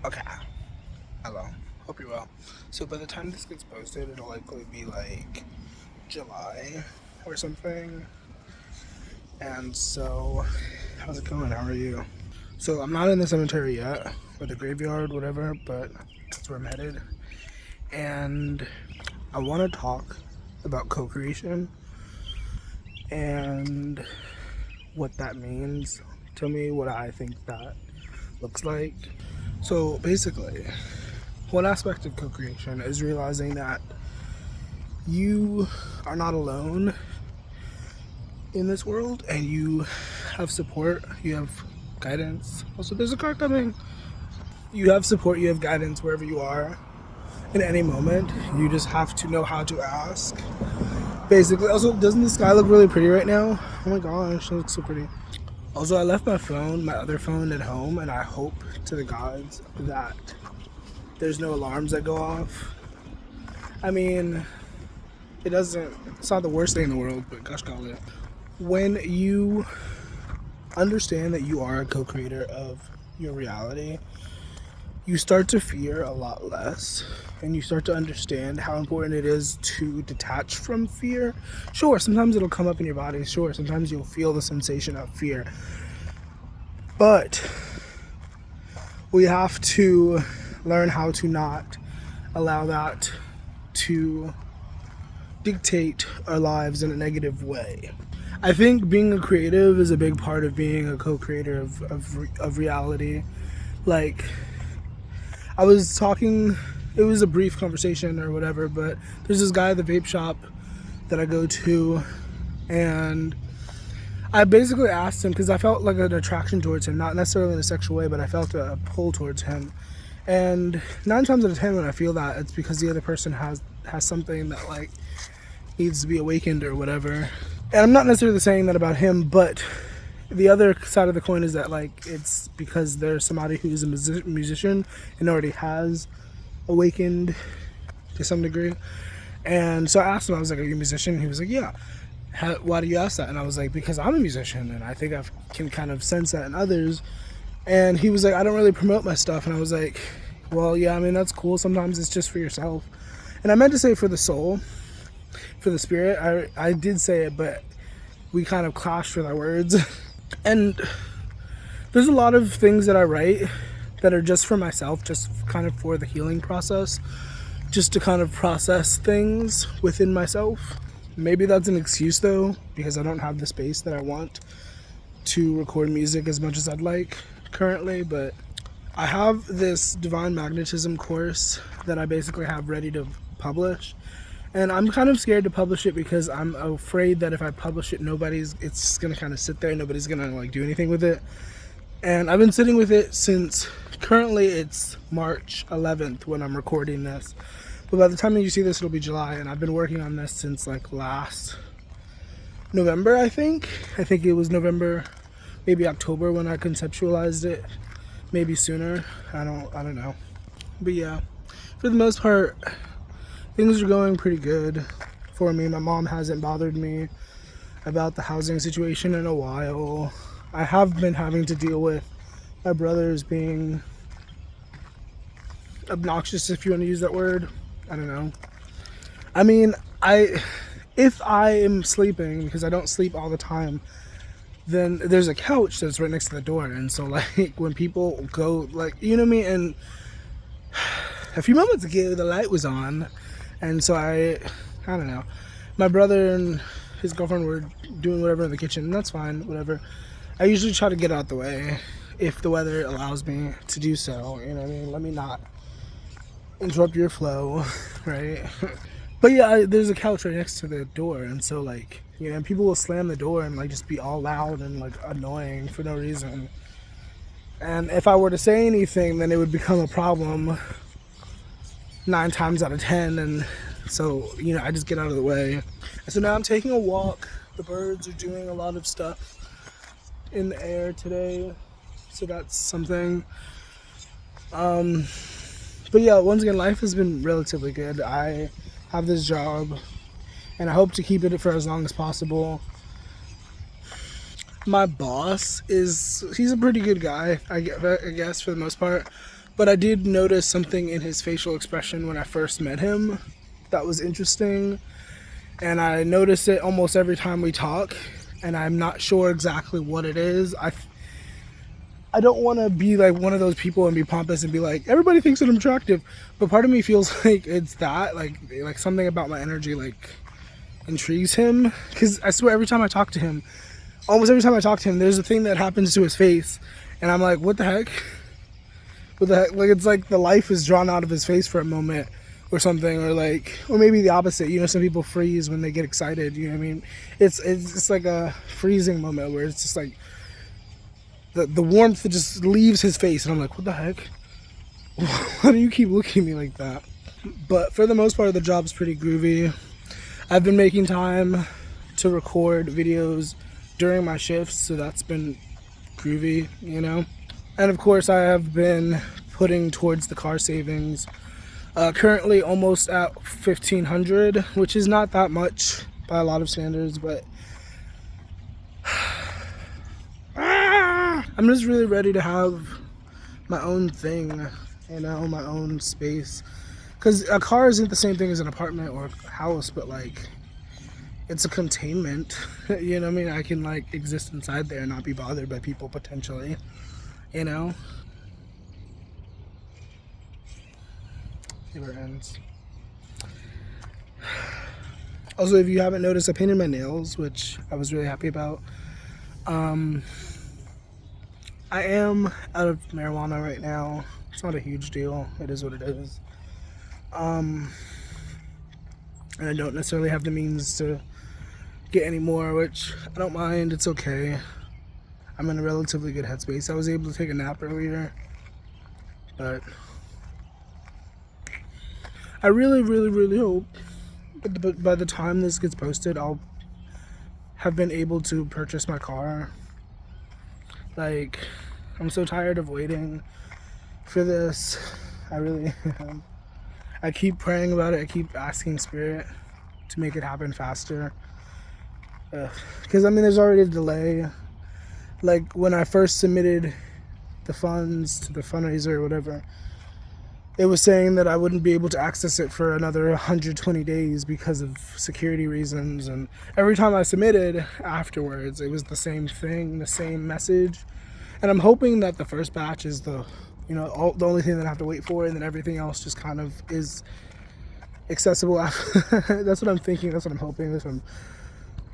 Okay. Hello. Hope you're well. So by the time this gets posted, it'll likely be like July or something. And so, how's it going? How are you? So I'm not in the cemetery yet, or the graveyard, whatever, but that's where I'm headed. And I want to talk about co-creation and what that means to me, what I think that looks like. So basically, one aspect of co-creation is realizing that you are not alone in this world and you have support, you have guidance. Also, there's a car coming. You have support, you have guidance wherever you are in any moment. You just have to know how to ask. Basically, also, doesn't the sky look really pretty right now? Oh my gosh, it looks so pretty. Also, I left my other phone at home, and I hope to the gods that there's no alarms that go off. I mean, it's not the worst thing in the world, but gosh golly. When you understand that you are a co-creator of your reality, you start to fear a lot less, and you start to understand how important it is to detach from fear. Sure, sometimes it'll come up in your body. Sure, sometimes you'll feel the sensation of fear. But we have to learn how to not allow that to dictate our lives in a negative way. I think being a creative is a big part of being a co-creator of reality. Like, I was talking, it was a brief conversation or whatever, but there's this guy at the vape shop that I go to, and I basically asked him because I felt like an attraction towards him, not necessarily in a sexual way, but I felt a pull towards him. And 9 times out of 10, when I feel that, it's because the other person has something that like needs to be awakened or whatever. And I'm not necessarily saying that about him, but the other side of the coin is that like it's because there's somebody who's a musician and already has awakened to some degree. And so I asked him, I was like, "Are you a musician?" He was like, "Yeah." Why do you ask that? And I was like, because I'm a musician and I think I can kind of sense that in others. And he was like, "I don't really promote my stuff." And I was like, well, yeah, I mean, that's cool. Sometimes it's just for yourself. And I meant to say for the soul, for the spirit. I did say it, but we kind of clashed with our words. And there's a lot of things that I write that are just for myself, just kind of for the healing process, just to kind of process things within myself. Maybe that's an excuse though, because I don't have the space that I want to record music as much as I'd like currently, but I have this divine magnetism course that I basically have ready to publish. And I'm kind of scared to publish it because I'm afraid that if I publish it, it's just gonna kind of sit there. Nobody's gonna like do anything with it. And I've been sitting with it since currently it's March 11th when I'm recording this. But by the time you see this, it'll be July, and I've been working on this since like last November, I think. I think it was November, maybe October when I conceptualized it. Maybe sooner. I don't know. But yeah, for the most part, things are going pretty good for me. My mom hasn't bothered me about the housing situation in a while. I have been having to deal with my brothers being obnoxious, if you want to use that word. I don't know. I mean, if I am sleeping, because I don't sleep all the time, then there's a couch that's right next to the door. And so like when people go, like, you know me, and a few moments ago the light was on, and so I don't know, my brother and his girlfriend were doing whatever in the kitchen, and that's fine, whatever. I usually try to get out the way if the weather allows me to do so, you know what I mean? Let me not interrupt your flow, right? But yeah, there's a couch right next to the door, and so like, you know, people will slam the door and like just be all loud and like annoying for no reason. And if I were to say anything, then it would become a problem 9 times out of 10. And so, you know, I just get out of the way. And so now I'm taking a walk. The birds are doing a lot of stuff in the air today, so that's something. But yeah, once again, life has been relatively good. I have this job and I hope to keep it for as long as possible. My boss he's a pretty good guy, I guess, for the most part, But I did notice something in his facial expression when I first met him that was interesting. And I notice it almost every time we talk. And I'm not sure exactly what it is. I don't want to be like one of those people and be pompous and be like, everybody thinks that I'm attractive. But part of me feels like it's that, like something about my energy like intrigues him. Because I swear every time I talk to him, almost every time I talk to him, there's a thing that happens to his face. And I'm like, what the heck? What the heck? Like, it's like the life is drawn out of his face for a moment or something, or maybe the opposite. You know, some people freeze when they get excited. You know what I mean? It's like a freezing moment where it's just like the warmth just leaves his face, and I'm like, what the heck? Why do you keep looking at me like that? But for the most part, the job's pretty groovy. I've been making time to record videos during my shifts, so that's been groovy, you know. And of course, I have been putting towards the car savings. Currently almost at $1,500, which is not that much by a lot of standards, but I'm just really ready to have my own thing, you know, my own space. Because a car isn't the same thing as an apartment or a house, but like, it's a containment. You know what I mean? I can like exist inside there and not be bothered by people potentially, you know? It ends. Also, if you haven't noticed, I painted my nails, which I was really happy about. I am out of marijuana right now. It's not a huge deal. It is what it is. And I don't necessarily have the means to get any more, which I don't mind. It's okay. I'm in a relatively good headspace. I was able to take a nap earlier, but I really, really, really hope that by the time this gets posted, I'll have been able to purchase my car. Like, I'm so tired of waiting for this. I really am. I keep praying about it. I keep asking Spirit to make it happen faster. Because, I mean, there's already a delay. Like, when I first submitted the funds to the fundraiser or whatever, it was saying that I wouldn't be able to access it for another 120 days because of security reasons. And every time I submitted afterwards, it was the same thing, the same message. And I'm hoping that the first batch is the only thing that I have to wait for, and then everything else just kind of is accessible after. That's what I'm thinking. That's what I'm hoping. That's what I'm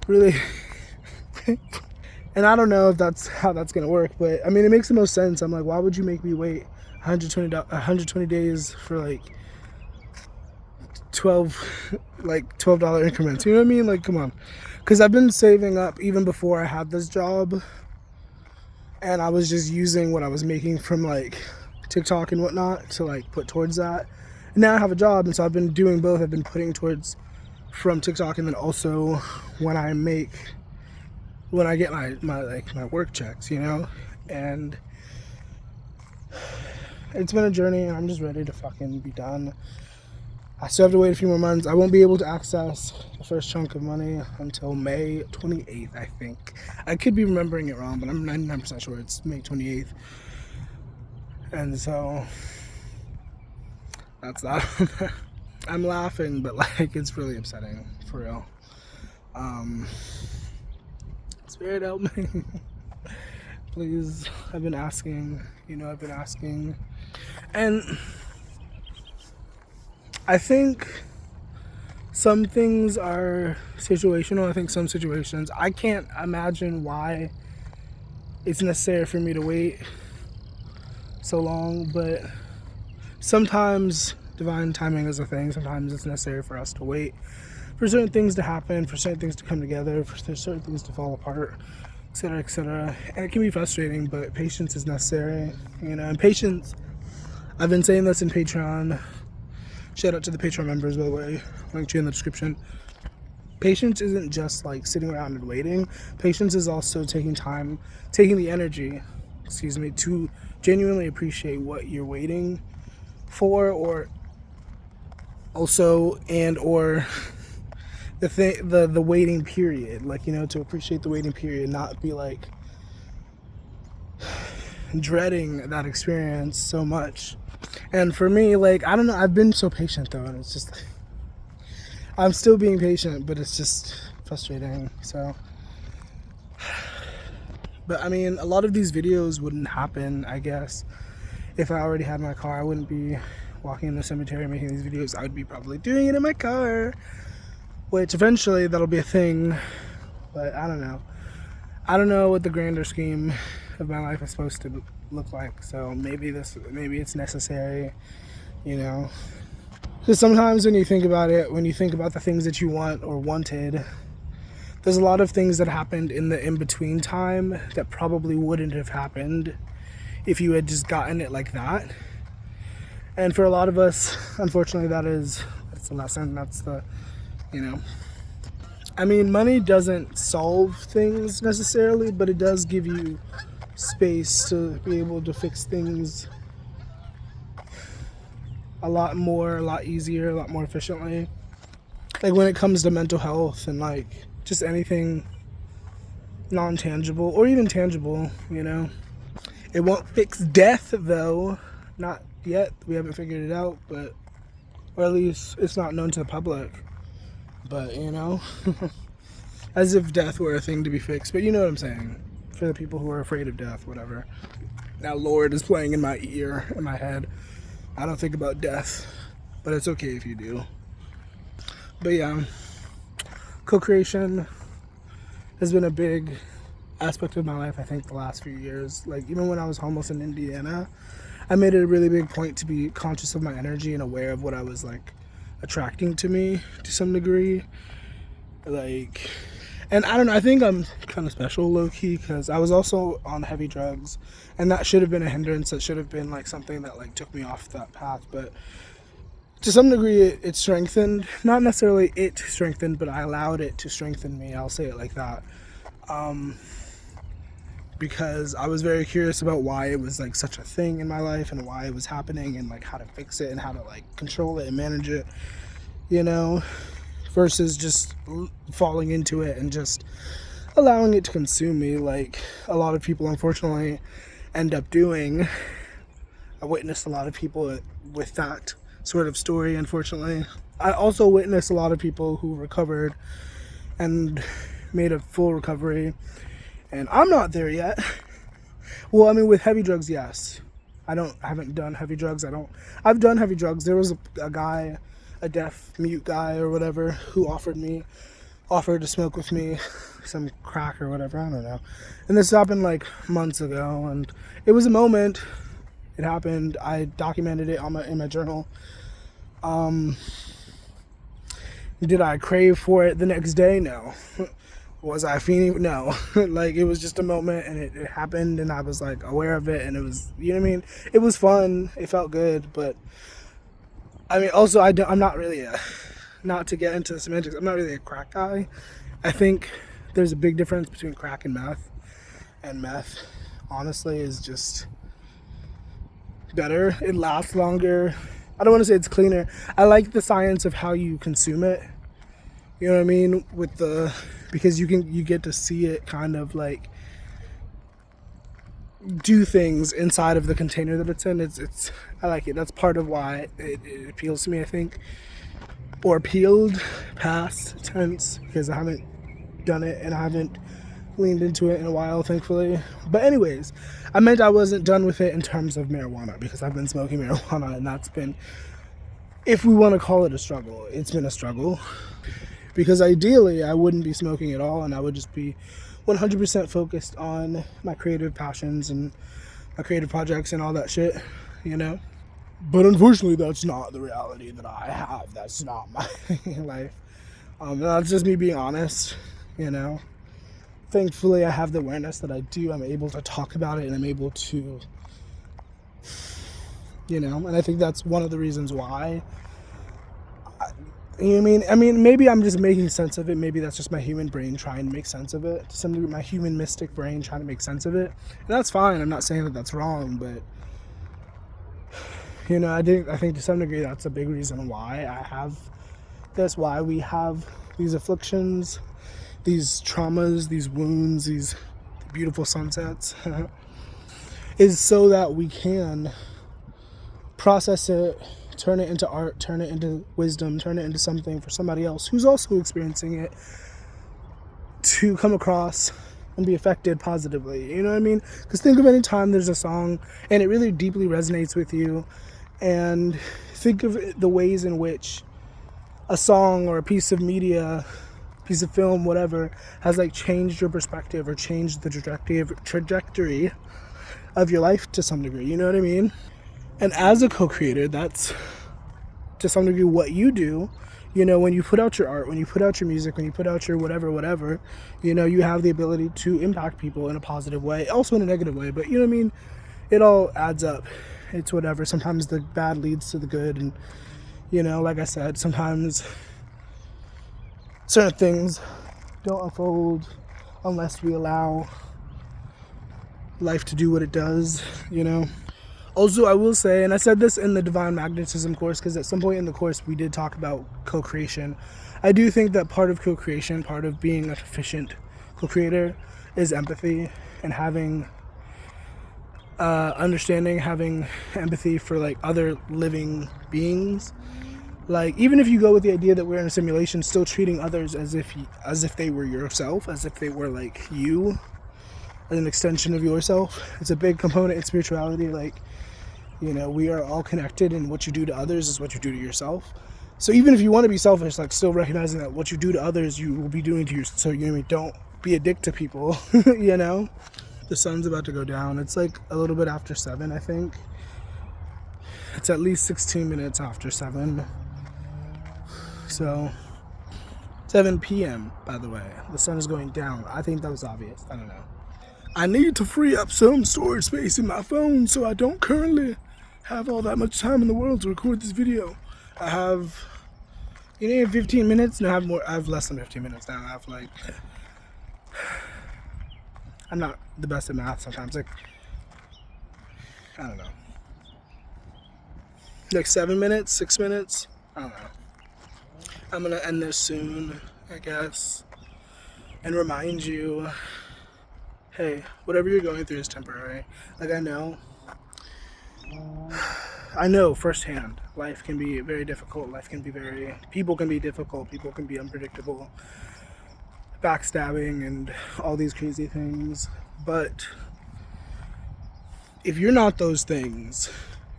really... And I don't know if that's how that's going to work, but I mean, it makes the most sense. I'm like, why would you make me wait 120 days for like $12 increments? You know what I mean? Like, come on. Because I've been saving up even before I had this job, and I was just using what I was making from like TikTok and whatnot to like put towards that. And now I have a job, and so I've been doing both. I've been putting towards from TikTok, and then also when I get my work checks, you know. And it's been a journey, and I'm just ready to fucking be done. I still have to wait a few more months. I won't be able to access the first chunk of money until May 28th, I think. I could be remembering it wrong, but I'm 99% sure it's May 28th. And so that's that. I'm laughing, but like, it's really upsetting, for real. Spirit, help me. Please. I've been asking. And I think some things are situational. I think some situations, I can't imagine why it's necessary for me to wait so long, but sometimes divine timing is a thing. Sometimes it's necessary for us to wait for certain things to happen, for certain things to come together, for certain things to fall apart, etc., etc. And it can be frustrating, but patience is necessary, you know. And patience, I've been saying this in Patreon. Shout out to the Patreon members, by the way. Link to you in the description. Patience isn't just like sitting around and waiting. Patience is also taking the energy, to genuinely appreciate what you're waiting for, or also, or the waiting period, like, you know, to appreciate the waiting period, not be like dreading that experience so much And for me, like, I don't know, I've been so patient though, and it's just, I'm still being patient, but it's just frustrating. So, but I mean, a lot of these videos wouldn't happen, I guess, if I already had my car. I wouldn't be walking in the cemetery making these videos. I would be probably doing it in my car, which eventually that'll be a thing. But I don't know. I don't know what the grander scheme of my life is supposed to look like. So maybe it's necessary, you know. Because sometimes when you think about it, when you think about the things that you want or wanted, there's a lot of things that happened in the in-between time that probably wouldn't have happened if you had just gotten it like that. And for a lot of us, unfortunately, that's the lesson. That's the, you know. I mean, money doesn't solve things necessarily, but it does give you space to be able to fix things a lot easier, a lot more efficiently. Like when it comes to mental health and like just anything non-tangible or even tangible, you know. It won't fix death though, not yet. We haven't figured it out, but, or at least it's not known to the public. But, you know, as if death were a thing to be fixed. But you know what I'm saying, for the people who are afraid of death, whatever. Now Lord is playing in my ear, in my head. I don't think about death, but it's okay if you do. But yeah, co-creation has been a big aspect of my life, I think, the last few years. Like, even when I was homeless in Indiana, I made it a really big point to be conscious of my energy and aware of what I was, like, attracting to me to some degree. Like, and I don't know, I think I'm kind of special, low-key, because I was also on heavy drugs, and that should have been a hindrance. That should have been, like, something that, like, took me off that path, but to some degree it strengthened, not necessarily it strengthened, but I allowed it to strengthen me, I'll say it like that. Because I was very curious about why it was like such a thing in my life and why it was happening and like how to fix it and how to like control it and manage it, you know, versus just falling into it and just allowing it to consume me like a lot of people unfortunately end up doing. I witnessed a lot of people with that sort of story, unfortunately. I also witnessed a lot of people who recovered and made a full recovery, and I'm not there yet. Well, I mean, with heavy drugs, yes. I haven't done heavy drugs. I've done heavy drugs. There was a guy, a deaf mute guy or whatever, who offered to smoke with me some crack or whatever, I don't know. And this happened like months ago, and it was a moment. It happened. I documented it in my journal. Did I crave for it the next day? No. Was I fiending? No. Like, it was just a moment, and it happened, and I was like aware of it, and it was, you know what I mean? It was fun. It felt good, but I mean, also I'm not really not to get into the semantics, I'm not really a crack guy. I think there's a big difference between crack and meth, honestly, is just better. It lasts longer. I don't want to say it's cleaner. I like the science of how you consume it. You know what I mean? Because you get to see it kind of like do things inside of the container that it's in. I like it. That's part of why it appeals to me, I think. Or appealed, past tense, because I haven't done it and I haven't leaned into it in a while, thankfully. But anyways, I meant I wasn't done with it in terms of marijuana, because I've been smoking marijuana, and that's been, if we want to call it a struggle, it's been a struggle. Because ideally, I wouldn't be smoking at all, and I would just be 100% focused on my creative passions and my creative projects and all that shit, you know? But unfortunately, that's not the reality that I have. That's not my life. That's just me being honest, you know? Thankfully, I have the awareness that I do. I'm able to talk about it, and I'm able to, you know? And I think that's one of the reasons why. You know what I mean? Maybe I'm just making sense of it. Maybe that's just my human brain trying to make sense of it. To some degree, my human mystic brain trying to make sense of it. And that's fine. I'm not saying that that's wrong, but, you know, I think to some degree that's a big reason why I have this, why we have these afflictions, these traumas, these wounds, these beautiful sunsets, is so that we can process it, turn it into art, turn it into wisdom, turn it into something for somebody else who's also experiencing it to come across and be affected positively. You know what I mean? Because think of any time there's a song and it really deeply resonates with you, and think of the ways in which a song or a piece of media, piece of film, whatever, has like changed your perspective or changed the trajectory of your life to some degree. You know what I mean? And as a co-creator, that's to some degree what you do. You know, when you put out your art, when you put out your music, when you put out your whatever, you know, you have the ability to impact people in a positive way, also in a negative way. But you know what I mean? It all adds up. It's whatever. Sometimes the bad leads to the good. And, you know, like I said, sometimes certain things don't unfold unless we allow life to do what it does, you know? Also, I will say, and I said this in the Divine Magnetism course, because at some point in the course we did talk about co-creation. I do think that part of co-creation, part of being an efficient co-creator, is empathy and having understanding, having empathy for like other living beings. Like, even if you go with the idea that we're in a simulation, still treating others as if they were yourself, as if they were like you, as an extension of yourself. It's a big component in spirituality. Like, you know, we are all connected, and what you do to others is what you do to yourself. So even if you want to be selfish, like, still recognizing that what you do to others, you will be doing to yourself. So, you know, don't be a dick to people, you know? The sun's about to go down. It's like a little bit after 7, I think. It's at least 16 minutes after 7. So, 7 p.m., by the way. The sun is going down. I think that was obvious. I don't know. I need to free up some storage space in my phone, so I don't currently have all that much time in the world to record this video. I have, 15 minutes? No, I have less than 15 minutes now. I have like, I'm not the best at math sometimes. Like, I don't know. Like 7 minutes, 6 minutes? I don't know. I'm gonna end this soon, I guess, and remind you, hey, whatever you're going through is temporary. Like, I know firsthand, life can be very difficult. People can be difficult. People can be unpredictable, backstabbing, and all these crazy things. But if you're not those things,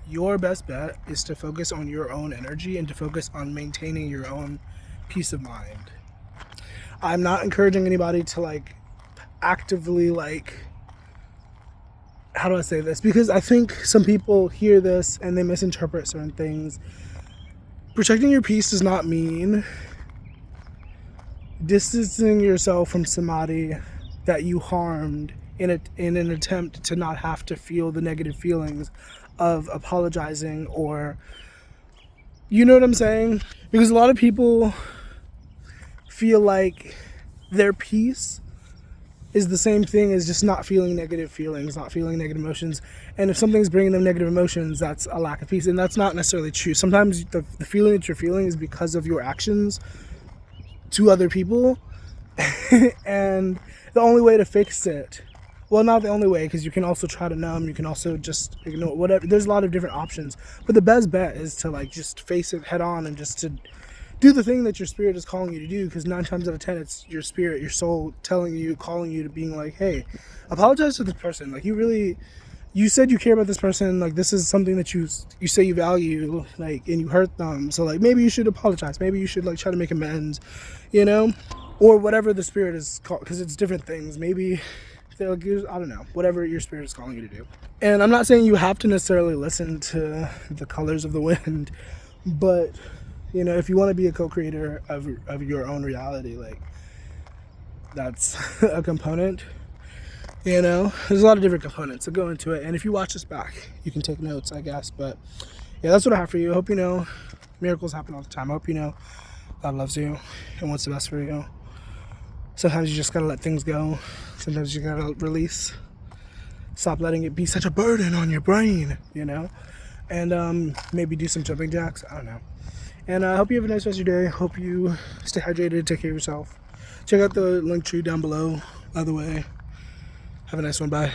your best bet is to focus on your own energy and to focus on maintaining your own peace of mind. I'm not encouraging anybody to like actively like, how do I say this? Because I think some people hear this and they misinterpret certain things. Protecting your peace does not mean distancing yourself from somebody that you harmed in an attempt to not have to feel the negative feelings of apologizing, or, you know what I'm saying? Because a lot of people feel like their peace is the same thing as just not feeling negative feelings, not feeling negative emotions. And if something's bringing them negative emotions, that's a lack of peace. And that's not necessarily true. Sometimes the feeling that you're feeling is because of your actions to other people. And the only way to fix it, well, not the only way, because you can also try to numb, you can also just ignore, whatever. There's a lot of different options. But the best bet is to like just face it head on and just to do the thing that your spirit is calling you to do, because 9 times out of 10 it's your spirit, your soul telling you, calling you to being like, hey, apologize to this person. Like, you said you care about this person, like this is something that you say you value, like, and you hurt them, so like maybe you should apologize, maybe you should like try to make amends, you know, or whatever the spirit is called, because it's different things. Maybe they'll give, I don't know, whatever your spirit is calling you to do. And I'm not saying you have to necessarily listen to the colors of the wind, but you know, if you want to be a co-creator of your own reality, like, that's a component. You know, there's a lot of different components that go into it. And if you watch this back, you can take notes, I guess. But yeah, that's what I have for you. I hope you know miracles happen all the time. I hope you know God loves you and wants the best for you. Sometimes you just gotta let things go. Sometimes you gotta release. Stop letting it be such a burden on your brain, you know? And maybe do some jumping jacks. I don't know. And I hope you have a nice rest of your day. Hope you stay hydrated, take care of yourself. Check out the link tree down below, by the way. Have a nice one. Bye.